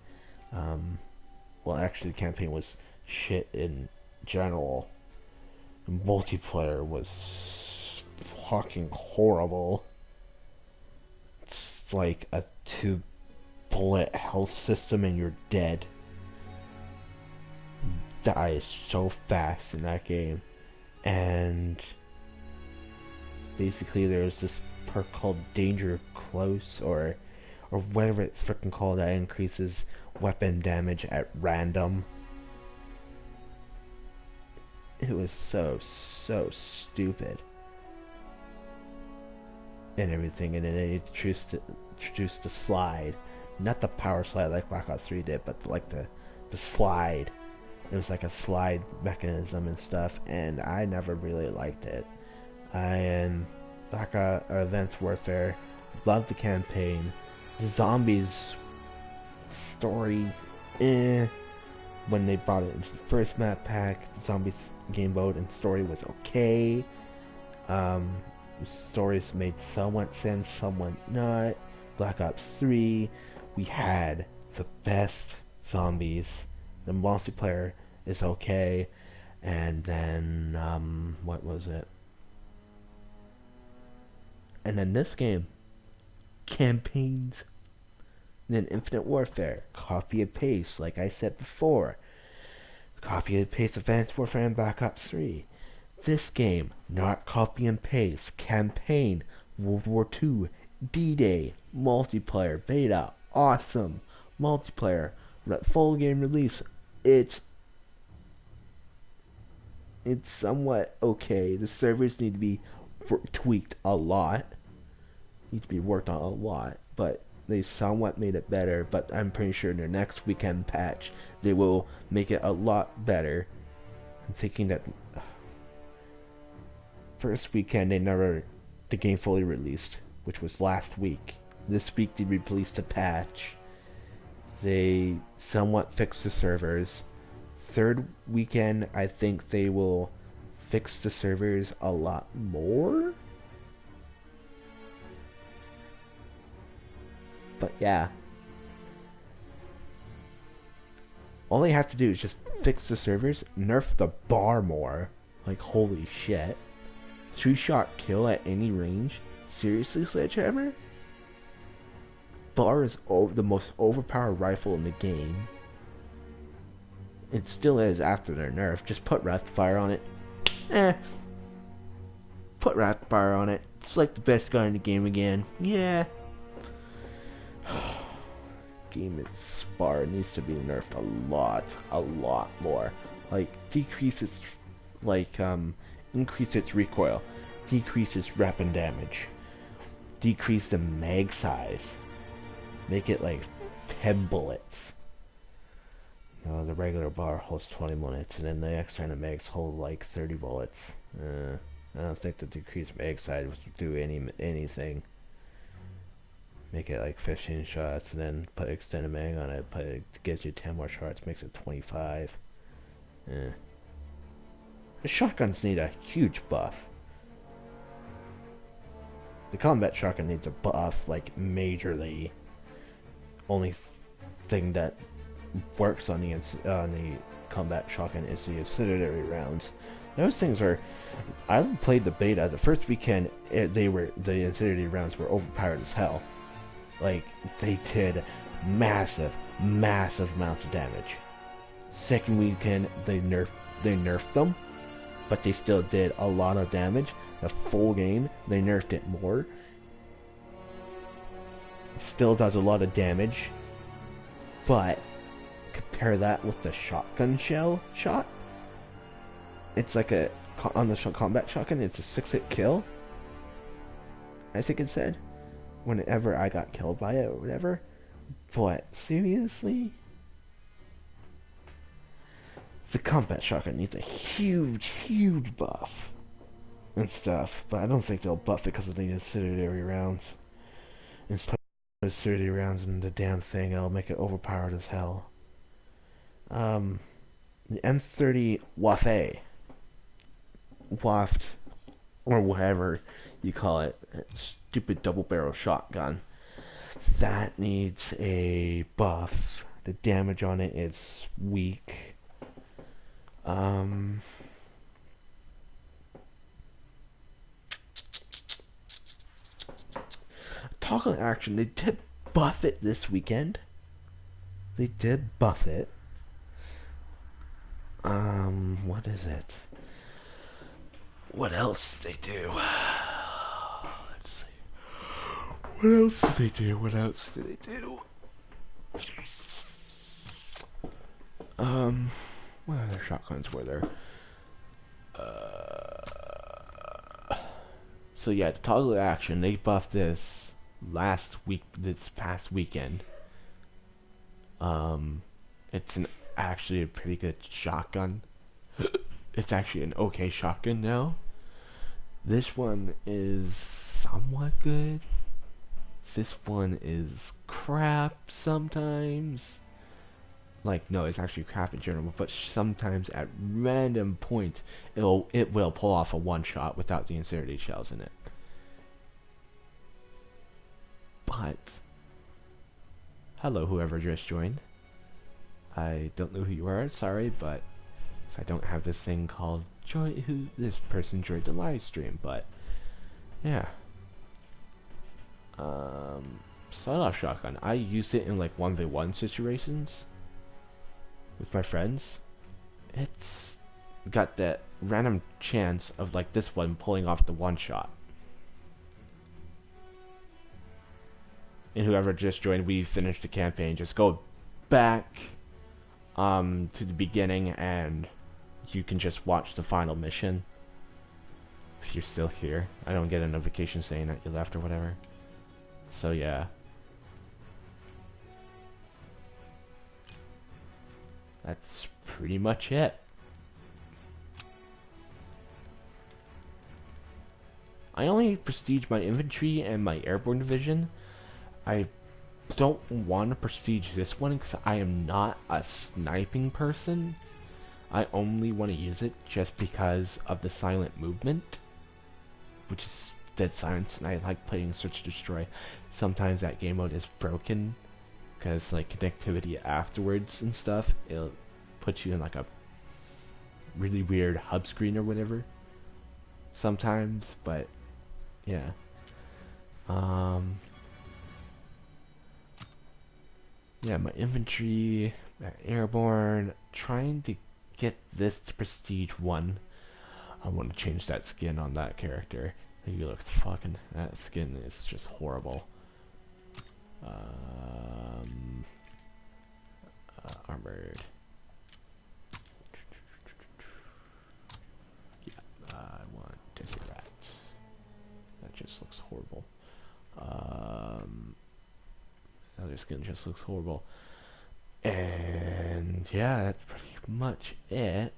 well, actually the campaign was shit in general. The multiplayer was fucking horrible. It's like a 2-bullet health system and you're dead. You die so fast in that game. And basically there's this perk called Danger Close or whatever it's freaking called that increases weapon damage at random. It was so stupid. And everything, and then they introduced the slide. Not the power slide like Black Ops 3 did, but like the slide. It was like a slide mechanism and stuff, and I never really liked it. And Black Ops Advanced Warfare, loved the campaign. The zombies story, when they brought it into the first map pack, zombies game mode and story was okay. The stories made somewhat sense, somewhat not. Black Ops 3, we had the best zombies. The multiplayer is okay. And then, what was it? And then this game, campaigns. And then Infinite Warfare, copy and paste, like I said before. Copy and paste Advanced Warfare and Black Ops 3. This game, not copy and paste. Campaign, World War II, D-Day, multiplayer, beta, awesome. Multiplayer, full game release. It's somewhat okay. The servers need to be tweaked a lot. Need to be worked on a lot, but they somewhat made it better. But I'm pretty sure in their next weekend patch, they will make it a lot better. I'm thinking that first weekend the game fully released, which was last week. This week they released a patch. They somewhat fixed the servers. Third weekend, I think they will fix the servers a lot more. But yeah. All they have to do is just fix the servers, nerf the bar more. Like, holy shit. 3-shot kill at any range? Seriously, Sledgehammer? Bar is the most overpowered rifle in the game. It still is after their nerf. Just put rapid fire on it. Put rapid fire on it. It's like the best gun in the game again. Yeah. Game its bar needs to be nerfed a lot more. Like, decrease its, increase its recoil, decrease its weapon damage, decrease the mag size, make it like 10 bullets. The regular bar holds 20 bullets, and then the external mags hold like 30 bullets. I don't think the decreased mag size would do anything. Make it like 15 shots, and then put extended mag on it. It gives you 10 more shots, makes it 25. The shotguns need a huge buff. The combat shotgun needs a buff, like majorly. Only thing that works on the combat shotgun is the incendiary rounds. Those things are. I played the beta. The first weekend, the incendiary rounds were overpowered as hell. Like, they did massive amounts of damage. Second weekend, they nerfed them, but they still did a lot of damage. The full game, they nerfed it more. Still does a lot of damage, but compare that with the shotgun shot. It's like on the combat shotgun, it's a 6-hit kill. I think it said. Whenever I got killed by it or whatever. But seriously? The combat shotgun needs a huge buff and stuff, but I don't think they'll buff it because of the incendiary rounds. Instead of incendiary rounds in the damn thing, it'll make it overpowered as hell. The M30 WWII, Waft, or whatever you call it, stupid double-barrel shotgun, that needs a buff. The damage on it is weak. Toggle action, they did buff it this weekend. They did buff it. What is it? What else did they do? Let's see. What else did they do? What else did they do? What other shotguns were there? So yeah, the toggle action, they buffed this this past weekend. It's actually a pretty good shotgun. It's actually an okay shotgun now. This one is somewhat good. This one is crap sometimes. Like, no, it's actually crap in general, but sometimes at random points, it will pull off a one-shot without the incendiary shells in it. But, hello whoever just joined. I don't know who you are, sorry, but I don't have this thing called this person joined the live stream, but yeah. Sawed-off shotgun. I used it in like 1v1 situations with my friends. It's got that random chance of like this one pulling off the one shot. And whoever just joined, we finished the campaign. Just go back to the beginning and you can just watch the final mission if you're still here. I don't get a notification saying that you left or whatever. So yeah. That's pretty much it. I only prestige my infantry and my airborne division. I don't want to prestige this one because I am not a sniping person. I only want to use it just because of the silent movement, which is dead silence, and I like playing Search and Destroy. Sometimes that game mode is broken because like connectivity afterwards and stuff, it'll put you in like a really weird hub screen or whatever sometimes, but yeah. Yeah, my infantry, my airborne, trying to get this to prestige 1. I want to change that skin on that character. He looks fucking, that skin is just horrible. Armored. Yeah, I want Desert Rat. That just looks horrible. Other skin just looks horrible. And yeah, that's pretty much it.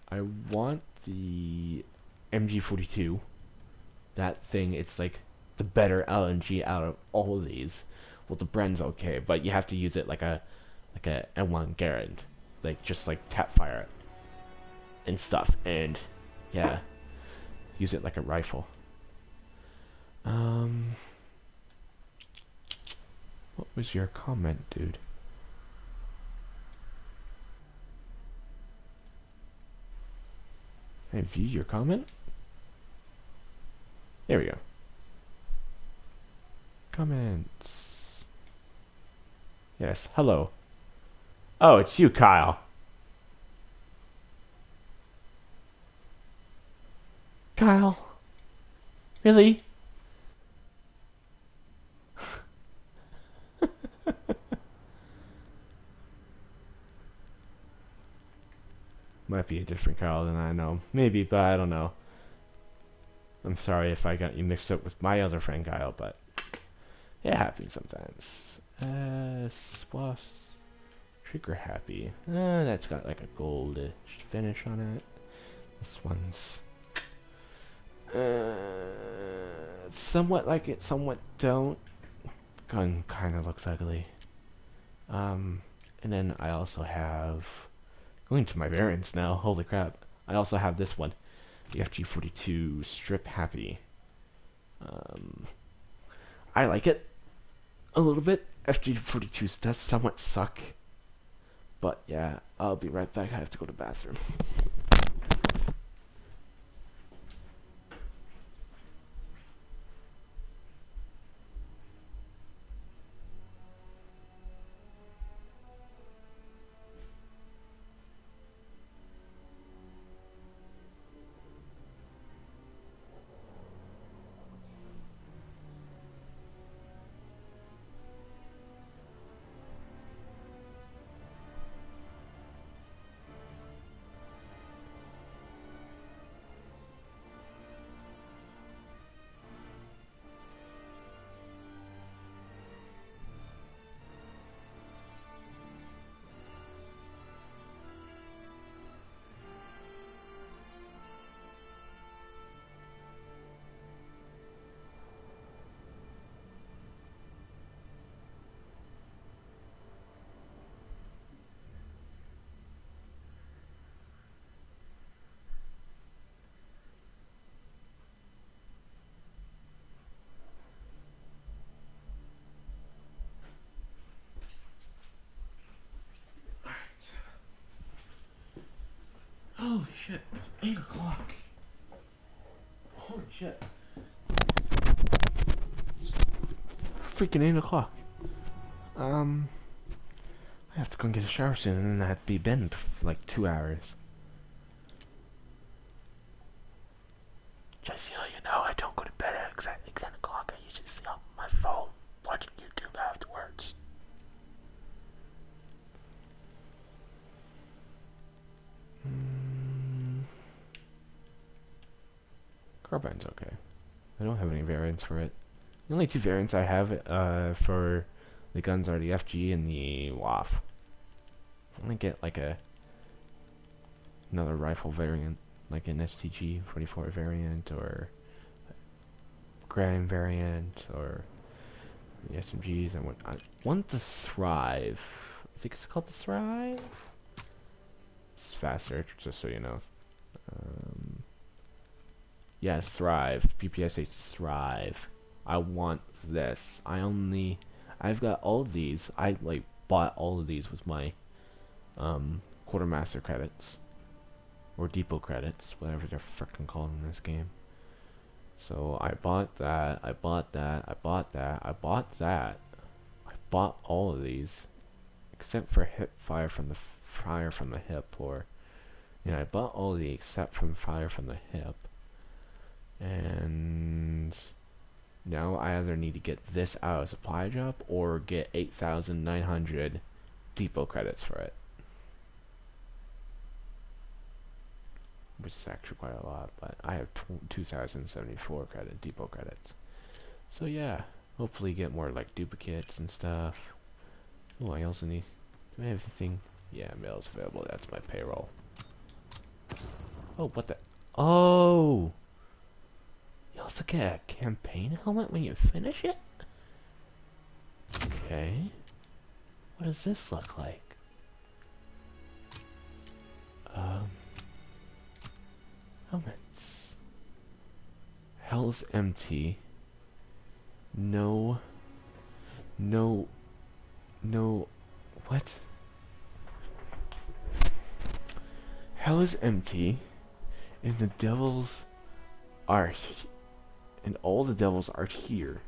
I want the MG42. That thing, it's like the better LNG out of all of these. Well, the Bren's okay, but you have to use it like a M1 Garand, like just like tap fire it and stuff. And yeah, use it like a rifle. What was your comment, dude? Can I view your comment? There we go. Comments. Yes, hello. Oh, it's you, Kyle. Kyle? Really? Might be a different Kyle than I know. Maybe, but I don't know. I'm sorry if I got you mixed up with my other friend Kyle, but it happens sometimes. Swaths. Trigger happy. That's got like a goldish finish on it. This one's somewhat like it, somewhat don't. Gun kind of looks ugly. And then I also have, going to my variants now, holy crap. I also have this one, the FG42 Strip Happy. I like it a little bit. FG42 does somewhat suck. But yeah, I'll be right back. I have to go to the bathroom. Holy shit, it's 8 o'clock. Holy shit. Freaking 8 o'clock. I have to go and get a shower soon, and then I have to be bed for like 2 hours. Just so you know, I don't go to bed at exactly 10 o'clock. I usually stay on my phone watching YouTube afterwards. Carbine's okay. I don't have any variants for it. The only 2 variants I have for the guns are the FG and the WAF. I'm gonna get like another rifle variant, like an STG 44 variant or Grand variant or the SMGs. I want the Thrive. I think it's called the Thrive. It's faster, just so you know. Yeah, Thrive. PPSA Thrive. I want this. I've got all of these. I like bought all of these with my quartermaster credits or depot credits, whatever they're frickin' called in this game. So I bought that. I bought that. I bought that. I bought that. I bought all of these, except for fire from the hip, or I bought all of the except from fire from the hip. And now I either need to get this out of supply drop or get 8,900 depot credits for it. Which is actually quite a lot, but I have 2,074 depot credits. So yeah, hopefully get more like duplicates and stuff. Oh, I also need, do I have anything? Yeah, mail's available, that's my payroll. Oh, what the, oh! You also get a campaign helmet when you finish it? Okay. What does this look like? Helmets. Hell's empty. No. What? Hell is empty, and the devils are and all the devils are here.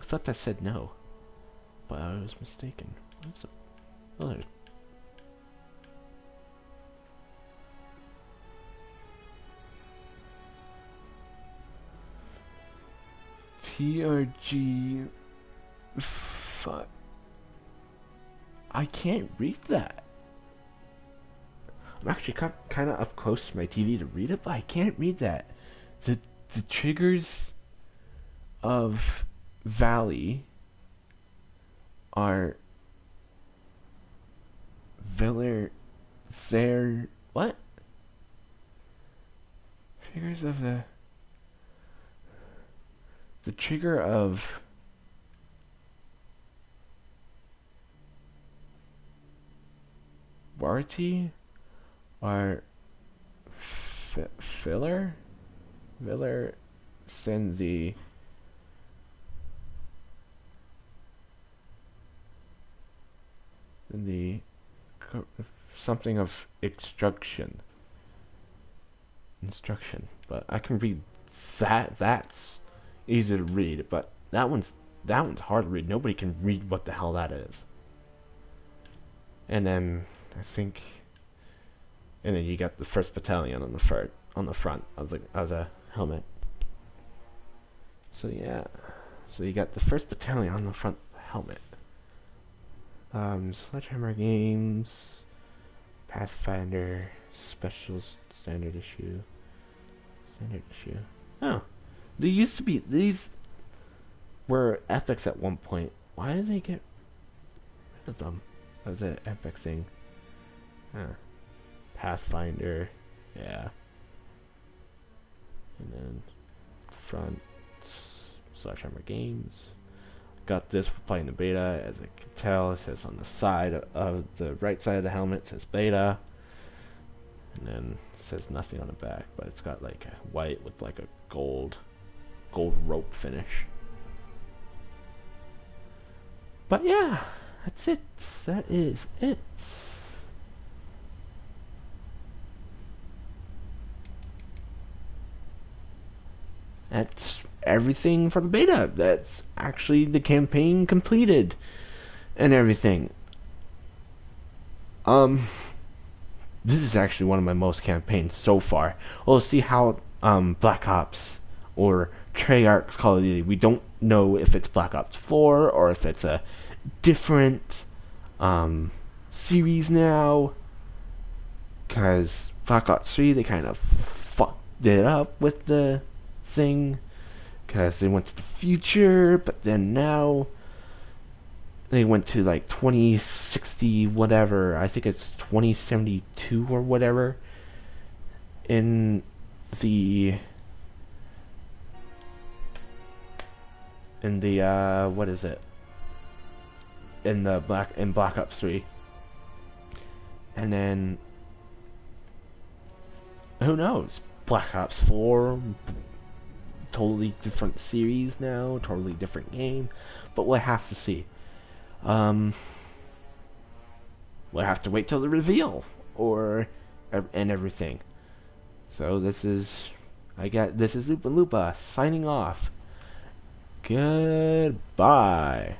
I thought that said no, but I was mistaken. What's the, oh, there's TRG. Fuck. I can't read that. I'm actually kind of up close to my TV to read it, but I can't read that. The triggers of Valley are what? Triggers of the trigger of Warty are Viller sends the something of instruction, but I can read that. That's easy to read, but that one's hard to read. Nobody can read what the hell that is. And then I think, and then you got the 1st Battalion on the front of the helmet. So yeah, so you got the 1st Battalion on the front helmet. Sledgehammer Games, Pathfinder, Special Standard Issue. Oh, these were epics at one point. Why did they get rid of them? That was an epic thing. Huh. Pathfinder, yeah. And then front, Sledgehammer Games. Got this for playing the beta. As I can tell, it says on the side of the right side of the helmet, it says beta. And then it says nothing on the back, but it's got like a white with like a gold rope finish. But yeah, that's it. That is it. That's everything for the beta. That's actually the campaign completed and everything. This is actually one of my most campaigns so far. We'll see how Black Ops or Treyarch's Call of Duty. We don't know if it's Black Ops 4 or if it's a different series now. Because Black Ops 3, they kind of fucked it up with the thing. Because they went to the future, but then now they went to like 2060 whatever. I think it's 2072 or whatever. In the what is it? In Black Ops 3. And then who knows? Black Ops 4, totally different series now, totally different game, but we'll have to see. We'll have to wait till the reveal, and everything. So this is Lupa Lupa signing off. Goodbye.